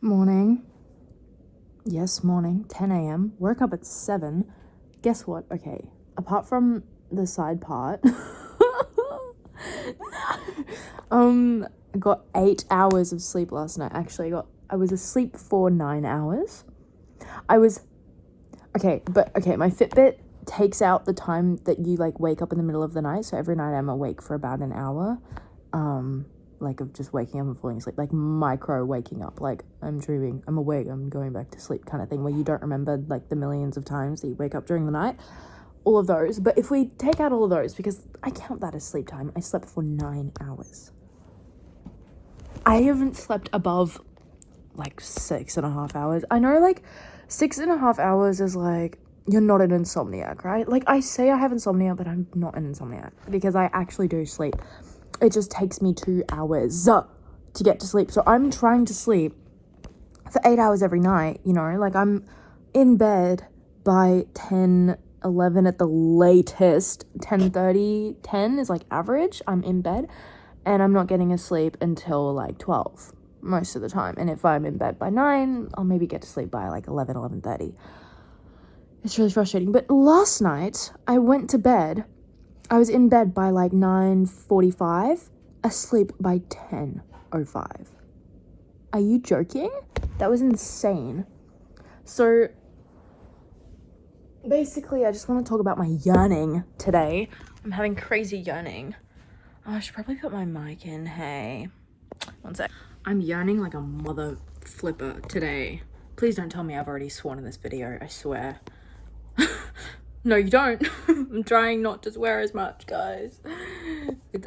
Morning. Yes, morning. 10 a.m. Woke up at 7. Guess what? Okay. Apart from the side part, I got 8 hours of sleep last night. Actually, I was asleep for 9 hours. My Fitbit takes out the time that you wake up in the middle of the night. So every night I'm awake for about an hour. Of just waking up and falling asleep, micro waking up, I'm dreaming, I'm awake, I'm going back to sleep kind of thing, where you don't remember the millions of times that you wake up during the night, all of those. But if we take out all of those, because I count that as sleep time, I slept for 9 hours. I haven't slept above 6.5 hours. I know 6.5 hours is you're not an insomniac, right? I say I have insomnia, but I'm not an insomniac because I actually do sleep. It just takes me 2 hours to get to sleep. So I'm trying to sleep for 8 hours every night, I'm in bed by 10, 11 at the latest. 10:30, 10 is average. I'm in bed and I'm not getting asleep until 12 most of the time. And if I'm in bed by 9, I'll maybe get to sleep by 11, 11:30. It's really frustrating. But last night I went to bed. I was in bed by 9:45, asleep by 10:05. Are you joking? That was insane. So basically, I just want to talk about my yearning today. I'm having crazy yearning. Oh, I should probably put my mic in. Hey, one sec. I'm yearning like a mother flipper today. Please don't tell me I've already sworn in this video, I swear. No, you don't. I'm trying not to swear as much, guys.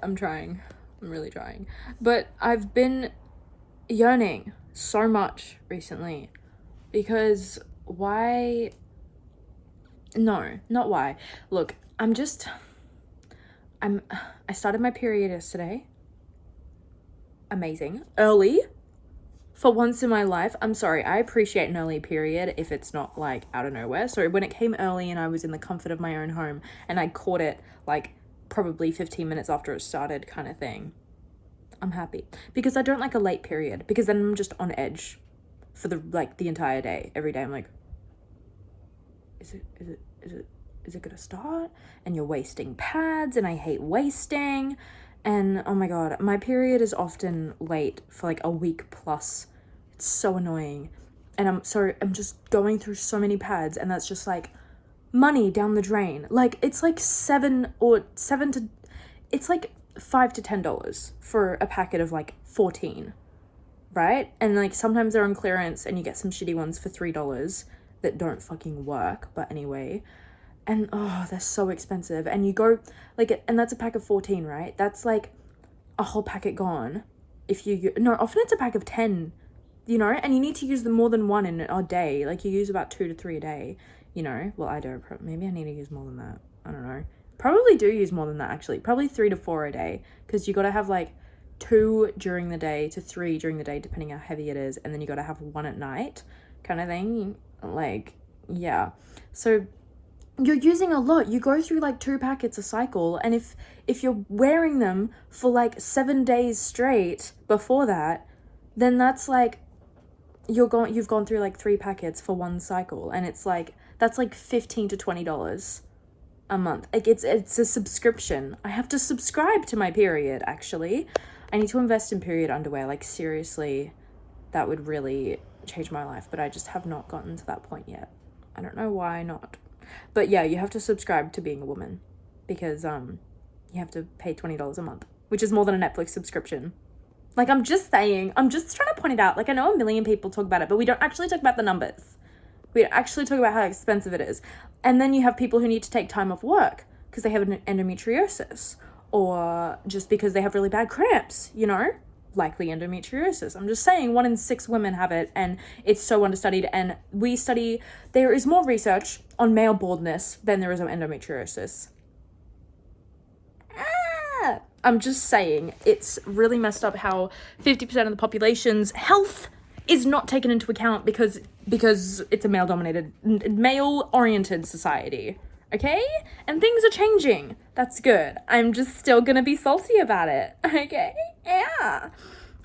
I'm trying. I'm really trying. But I've been yearning so much recently because why? No, not why. Look, I started my period yesterday. Amazing. Early. For once in my life. I'm sorry, I appreciate an early period if it's not out of nowhere. So when it came early and I was in the comfort of my own home and I caught it probably 15 minutes after it started kind of thing, I'm happy. Because I don't like a late period, because then I'm just on edge for the entire day. Every day I'm like, is it gonna start? And you're wasting pads and I hate wasting. And oh my god, my period is often late for a week plus. It's so annoying. And I'm just going through so many pads, and that's just money down the drain. It's it's $5 to $10 for a packet of 14, right? And sometimes they're on clearance and you get some shitty ones for $3 that don't fucking work, but anyway. And they're so expensive. And you go and that's a pack of 14, right? That's a whole packet gone. Often it's a pack of 10, and you need to use them more than one in a day. You use about 2 to 3 a day, Well, I don't. Maybe I need to use more than that. I don't know. Probably do use more than that, actually. Probably 3 to 4 a day, because you got to have 2 during the day to 3 during the day, depending how heavy it is, and then you got to have 1 at night, kind of thing. Yeah. So you're using a lot. You go through 2 packets a cycle, and if you're wearing them for 7 days straight before that, then that's you've gone through 3 packets for 1 cycle, and it's that's $15 to $20 a month. It's a subscription. I have to subscribe to my period. Actually, I need to invest in period underwear. Seriously, that would really change my life, but I just have not gotten to that point yet. I don't know why not. But yeah, you have to subscribe to being a woman, because you have to pay $20 a month, which is more than a Netflix subscription. I'm just saying, I'm just trying to point it out. I know a million people talk about it, but we don't actually talk about the numbers. We don't actually talk about how expensive it is. And then you have people who need to take time off work because they have an endometriosis, or just because they have really bad cramps, likely endometriosis. I'm just saying 1 in 6 women have it, and it's so understudied. And there is more research on male baldness than there is on endometriosis. I'm just saying, it's really messed up how 50% of the population's health is not taken into account because it's a male-dominated, male-oriented society. Okay? And things are changing. That's good. I'm just still gonna be salty about it. Okay? Yeah.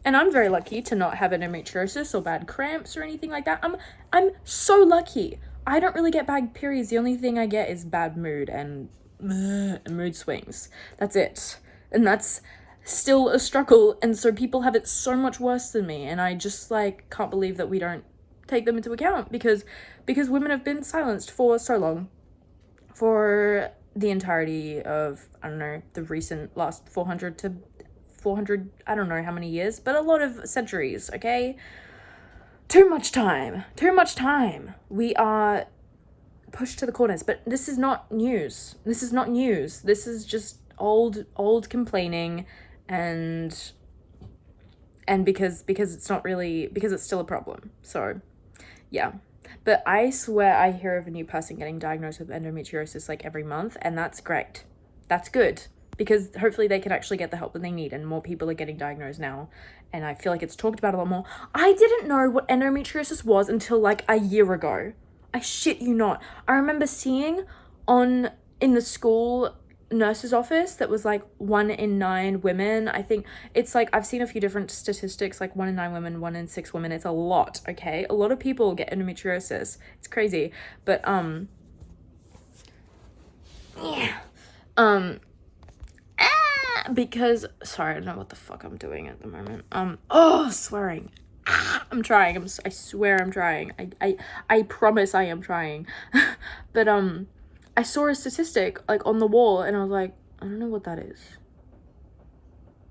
And I'm very lucky to not have endometriosis or bad cramps or anything like that. I'm so lucky. I don't really get bad periods. The only thing I get is bad mood and mood swings. That's it. And that's still a struggle. And so people have it so much worse than me. And I just like can't believe that we don't take them into account because women have been silenced for so long. For the entirety of, I don't know, the recent last 400, I don't know how many years, but a lot of centuries, okay? Too much time. We are pushed to the corners, but this is not news. This is just old complaining and because it's not really, because it's still a problem. So, yeah. But I swear I hear of a new person getting diagnosed with endometriosis like every month, and that's great. That's good, because hopefully they can actually get the help that they need, and more people are getting diagnosed now, and I feel like it's talked about a lot more. I didn't know what endometriosis was until like a year ago. I shit you not. I remember seeing in the school nurse's office that was like 1 in 9 women. I think it's like, I've seen a few different statistics, like 1 in 9 women, 1 in 6 women. It's a lot, okay? A lot of people get endometriosis. It's crazy. But because, sorry, I don't know what the fuck I'm doing at the moment. Swearing. I'm trying. I swear I'm trying. I promise I am trying. But I saw a statistic like on the wall and I was like, I don't know what that is,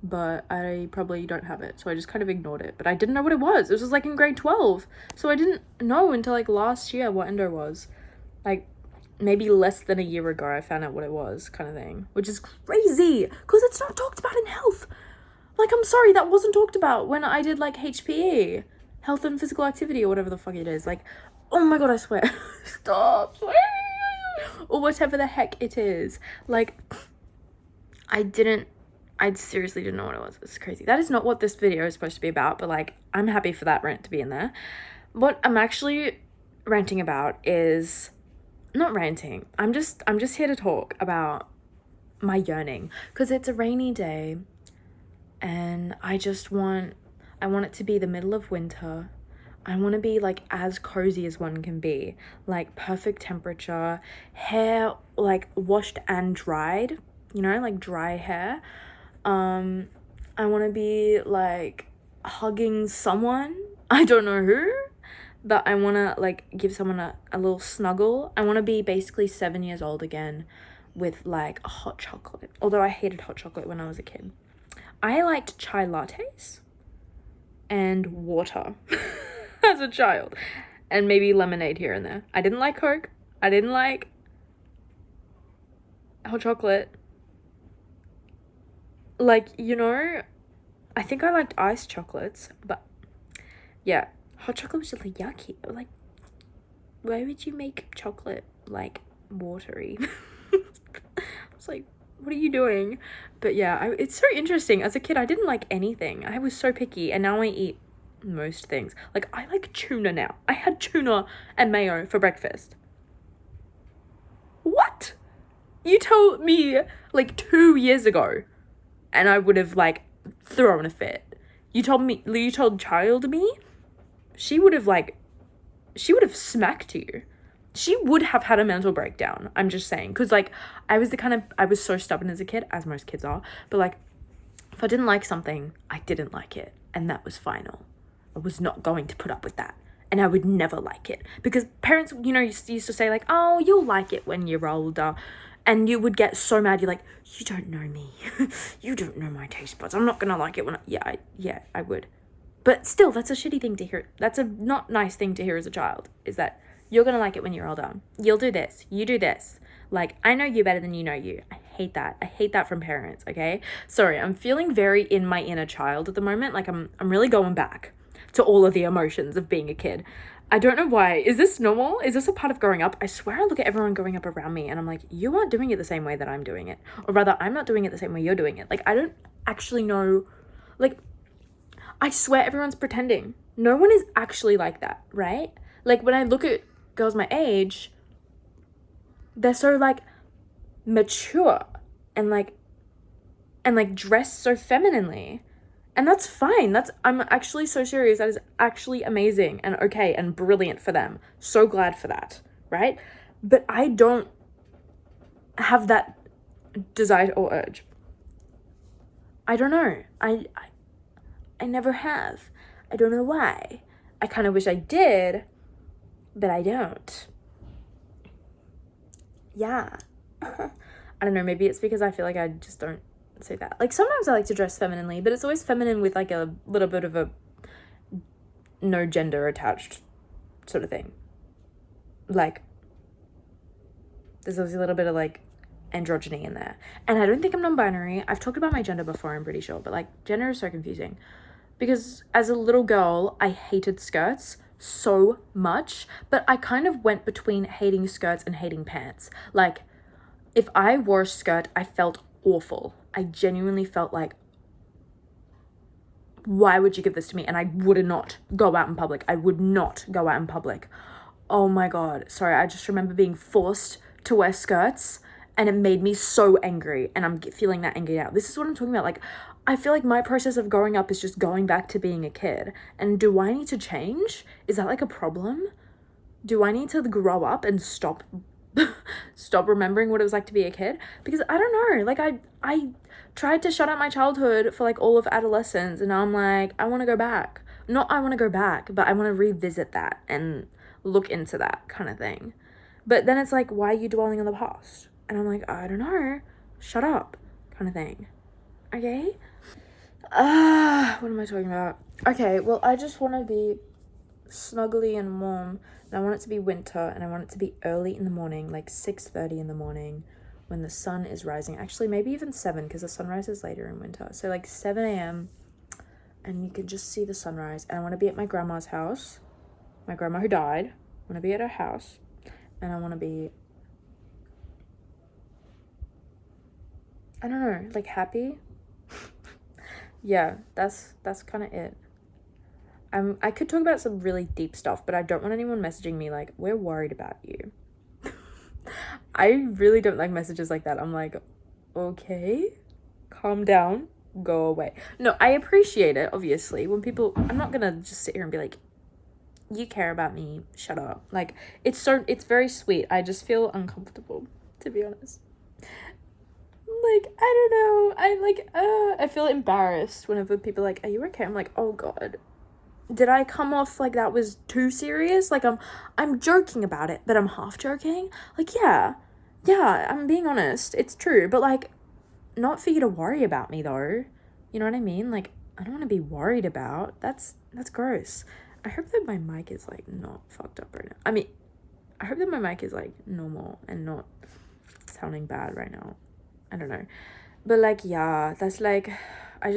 but I probably don't have it, so I just kind of ignored it. But I didn't know what it was. It was just like in grade 12, so I didn't know until like last year what endo was. Like maybe less than a year ago I found out what it was, kind of thing, which is crazy because it's not talked about in health. Like, I'm sorry, that wasn't talked about when I did like HPE, health and physical activity, or whatever the fuck it is. Like, oh my god, I swear. Stop swearing. Or whatever the heck it is. Like, I seriously didn't know what it was. It's crazy. That is not what this video is supposed to be about, but like, I'm happy for that rant to be in there. What I'm actually ranting about is, not ranting, I'm just here to talk about my yearning, because it's a rainy day, and I want it to be the middle of winter. I want to be like as cozy as one can be, like perfect temperature, hair like washed and dried, you know, like dry hair. I want to be like hugging someone, I don't know who, but I want to like give someone a little snuggle. I want to be basically 7 years old again with like a hot chocolate, although I hated hot chocolate when I was a kid. I liked chai lattes and water as a child, and maybe lemonade here and there. I didn't like Coke. I didn't like hot chocolate. Like, you know, I think I liked iced chocolates, but yeah, hot chocolate was just like yucky. Like, why would you make chocolate like watery? I was like, what are you doing? But yeah, it's so interesting. As a kid, I didn't like anything. I was so picky, and now I eat most things. Like, I like tuna now. I had tuna and mayo for breakfast. What? You told me like 2 years ago and I would have like thrown a fit. You told child me, she would have smacked you. She would have had a mental breakdown. I'm just saying, because like I was so stubborn as a kid, as most kids are, but like if I didn't like something, I didn't like it, and that was final. I was not going to put up with that, and I would never like it, because parents, you know, used to say like, oh, you'll like it when you're older, and you would get so mad. You're like, you don't know me. You don't know my taste buds. I'm not gonna like it when I would. But still, that's a shitty thing to hear. That's a not nice thing to hear as a child, is that you're gonna like it when you're older. You'll do this. You do this. Like, I know you better than you know you. I hate that. I hate that from parents, okay? Sorry, I'm feeling very in my inner child at the moment. Like, I'm really going back to all of the emotions of being a kid. I don't know why. Is this normal? Is this a part of growing up? I swear I look at everyone growing up around me and I'm like, you aren't doing it the same way that I'm doing it. Or rather, I'm not doing it the same way you're doing it. Like, I don't actually know. Like, I swear everyone's pretending. No one is actually like that, right? Like, when I look at girls my age, they're so like mature and like dressed so femininely, And that's fine. I'm actually so serious. That is actually amazing and okay and brilliant for them. So glad for that, right? But I don't have that desire or urge. I don't know. I never have. I don't know why. I kind of wish I did, but I don't. Yeah. I don't know, maybe it's because I feel like I just don't say that. Like, sometimes I like to dress femininely, but it's always feminine with like a little bit of a no gender attached sort of thing. Like, there's always a little bit of like androgyny in there. And I don't think I'm non-binary. I've talked about my gender before, I'm pretty sure, but like, gender is so confusing. Because as a little girl, I hated skirts so much, but I kind of went between hating skirts and hating pants. Like, if I wore a skirt, I felt awful. I genuinely felt like, why would you give this to me? And I would not go out in public. I would not go out in public. Oh my God. Sorry, I just remember being forced to wear skirts and it made me so angry. And I'm feeling that angry now. This is what I'm talking about. Like, I feel like my process of growing up is just going back to being a kid. And do I need to change? Is that like a problem? Do I need to grow up and stop remembering what it was like to be a kid? Because I don't know, like I tried to shut out my childhood for like all of adolescence, and now I'm like, I want to go back. Not I want to go back, but I want to revisit that and look into that kind of thing. But then it's like, why are you dwelling on the past? And I'm like, I don't know, shut up kind of thing. Okay. What am I talking about? Okay, well, I just want to be snuggly and warm, and I want it to be winter, and I want it to be early in the morning, like 6:30 in the morning, when the sun is rising. Actually, maybe even 7, because the sun rises later in winter. So like 7 a.m. and you can just see the sunrise. And I want to be at my grandma's house, my grandma who died. I want to be at her house, and I want to be, I don't know, like happy. Yeah, that's kind of it. I could talk about some really deep stuff, but I don't want anyone messaging me like, we're worried about you. I really don't like messages like that. I'm like, okay, calm down, go away. No, I appreciate it, obviously. When people, I'm not gonna just sit here and be like, you care about me, shut up. Like, it's very sweet. I just feel uncomfortable, to be honest. Like, I don't know. I feel embarrassed whenever people are like, are you okay? I'm like, oh God. Did I come off like that was too serious? Like, I'm joking about it, but I'm half joking. Like, yeah, I'm being honest. It's true, but like, not for you to worry about me though. You know what I mean? Like, I don't want to be worried about. That's gross. I hope that my mic is like not fucked up right now. I mean, I hope that my mic is like normal and not sounding bad right now. I don't know. But like, yeah, that's like, I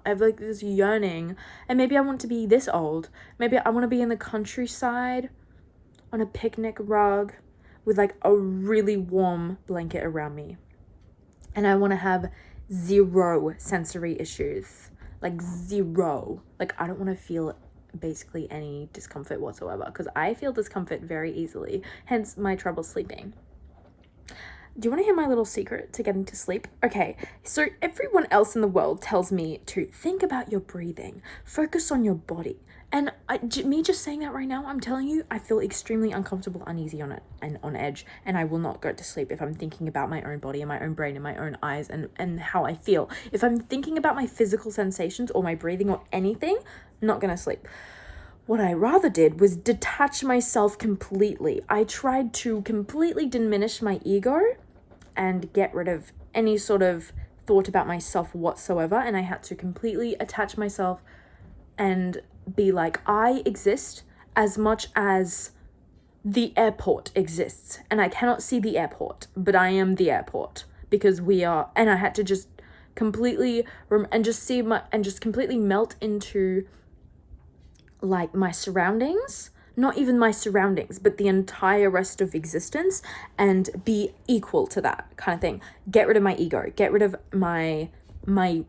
have like this yearning, and maybe I want to be this old. Maybe I want to be in the countryside on a picnic rug with like a really warm blanket around me. And I want to have 0 sensory issues, like 0. Like, I don't want to feel basically any discomfort whatsoever, because I feel discomfort very easily, hence my trouble sleeping. Do you want to hear my little secret to getting to sleep? Okay, so everyone else in the world tells me to think about your breathing, focus on your body. And me just saying that right now, I'm telling you, I feel extremely uncomfortable, uneasy on it, and on edge. And I will not go to sleep if I'm thinking about my own body and my own brain and my own eyes and how I feel. If I'm thinking about my physical sensations or my breathing or anything, not gonna sleep. What I rather did was detach myself completely. I tried to completely diminish my ego and get rid of any sort of thought about myself whatsoever. And I had to completely attach myself and be like, I exist as much as the airport exists. And I cannot see the airport, but I am the airport, because we are. And I had to just completely just completely melt into like my surroundings. Not even my surroundings, but the entire rest of existence, and be equal to that kind of thing. Get rid of my ego, get rid of my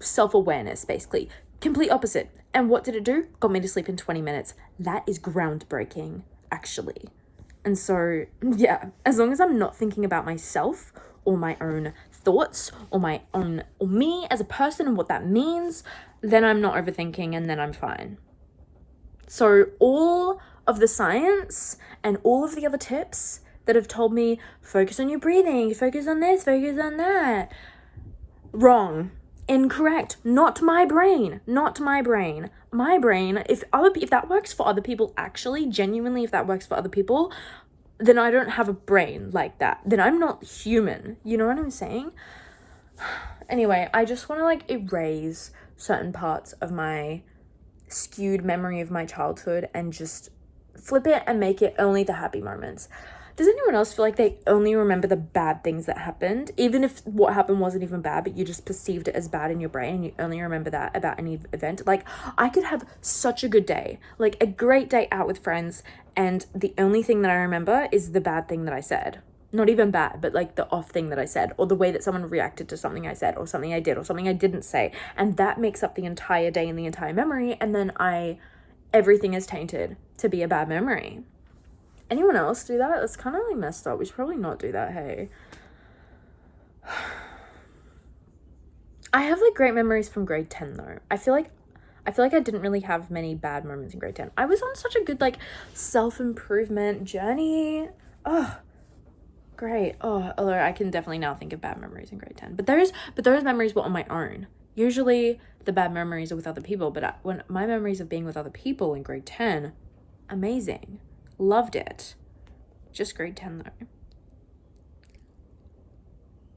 self-awareness, basically. Complete opposite. And what did it do? Got me to sleep in 20 minutes. That is groundbreaking, actually. And so, yeah, as long as I'm not thinking about myself or my own thoughts or me as a person and what that means, then I'm not overthinking and then I'm fine. So all of the science and all of the other tips that have told me focus on your breathing, focus on this, focus on that, wrong, incorrect, not my brain. My brain, if that works for other people, actually genuinely, if that works for other people, then I don't have a brain like that. Then I'm not human. You know what I'm saying? Anyway, I just want to like erase certain parts of my skewed memory of my childhood and just flip it and make it only the happy moments. Does anyone else feel like they only remember the bad things that happened, even if what happened wasn't even bad, but you just perceived it as bad in your brain and you only remember that about any event? Like, I could have such a good day, like a great day out with friends, and the only thing that I remember is the bad thing that I said. Not even bad, but like the off thing that I said, or the way that someone reacted to something I said, or something I did, or something I didn't say. And that makes up the entire day and the entire memory, and then everything is tainted to be a bad memory. Anyone else do that? It's kind of like messed up. We should probably not do that, hey? I have like great memories from grade 10 though. I feel like I didn't really have many bad moments in grade 10. I was on such a good like self-improvement journey. Oh, great. Oh, although I can definitely now think of bad memories in grade 10. But those memories were on my own. Usually the bad memories are with other people, but when my memories of being with other people in grade 10, amazing. Loved it. Just grade 10 though.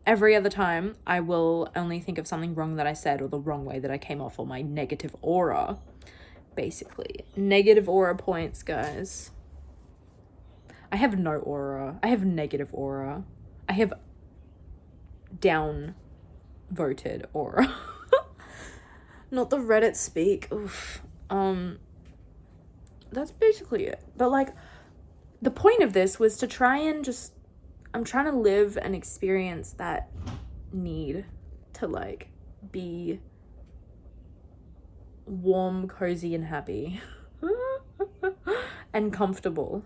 Every other time, I will only think of something wrong that I said or the wrong way that I came off, or my negative aura. Basically. Negative aura points, guys. I have no aura. I have negative aura. I have down voted aura. Not the Reddit speak. Oof. That's basically it. But like, the point of this was to try and just, I'm trying to live and experience that need to like be warm, cozy, and happy and comfortable.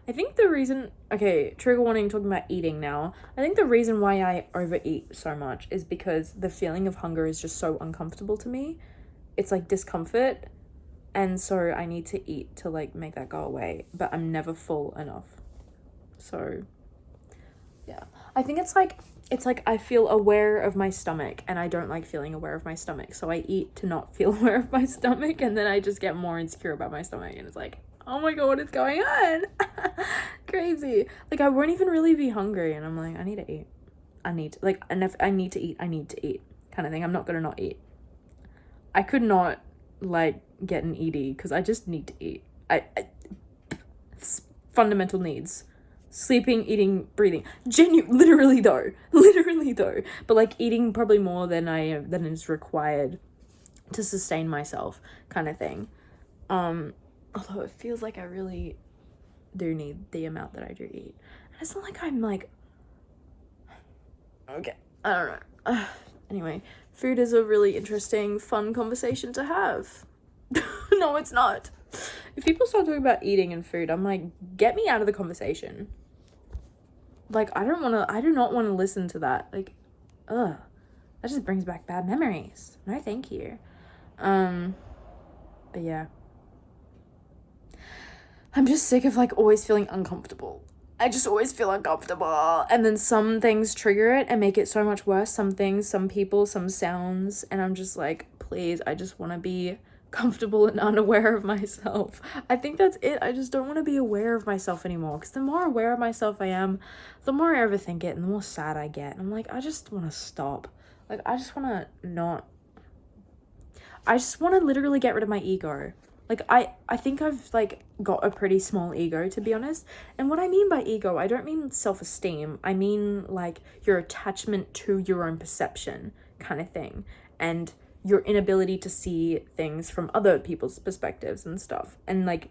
I think the reason, okay, trigger warning, talking about eating now. I think the reason why I overeat so much is because the feeling of hunger is just so uncomfortable to me. It's like discomfort. And so I need to eat to like make that go away. But I'm never full enough. So, yeah. I think it's like I feel aware of my stomach and I don't like feeling aware of my stomach. So I eat to not feel aware of my stomach, and then I just get more insecure about my stomach, and it's like, oh my god, what is going on? Crazy. Like, I won't even really be hungry, and I'm like, I need to eat. And if I need to eat, I need to eat kind of thing. I'm not gonna not eat. I could not like get an ED because I just need to eat. Fundamental needs. Sleeping, eating, breathing. Literally though. But like eating probably more than is required to sustain myself, kind of thing. Although it feels like I really do need the amount that I do eat. And it's not like I'm like, okay, I don't know. Anyway, food is a really interesting, fun conversation to have. No, it's not. If people start talking about eating and food, I'm like, get me out of the conversation. Like, I do not want to listen to that. Like, ugh. That just brings back bad memories. No, thank you. But yeah. I'm just sick of like always feeling uncomfortable. I just always feel uncomfortable. And then some things trigger it and make it so much worse. Some things, some people, some sounds. And I'm just like, please, I just want to be comfortable and unaware of myself. I think that's it. I just don't want to be aware of myself anymore. Because the more aware of myself I am, the more I overthink it and the more sad I get. And I'm like, I just want to stop. Like, I just want to literally get rid of my ego. Like, I think I've, like, got a pretty small ego, to be honest. And what I mean by ego, I don't mean self-esteem. I mean, like, your attachment to your own perception kind of thing. And your inability to see things from other people's perspectives and stuff. And, like,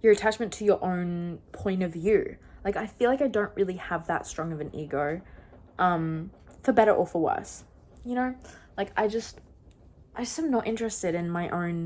your attachment to your own point of view. Like, I feel like I don't really have that strong of an ego, for better or for worse. You know? Like, I just am not interested in my own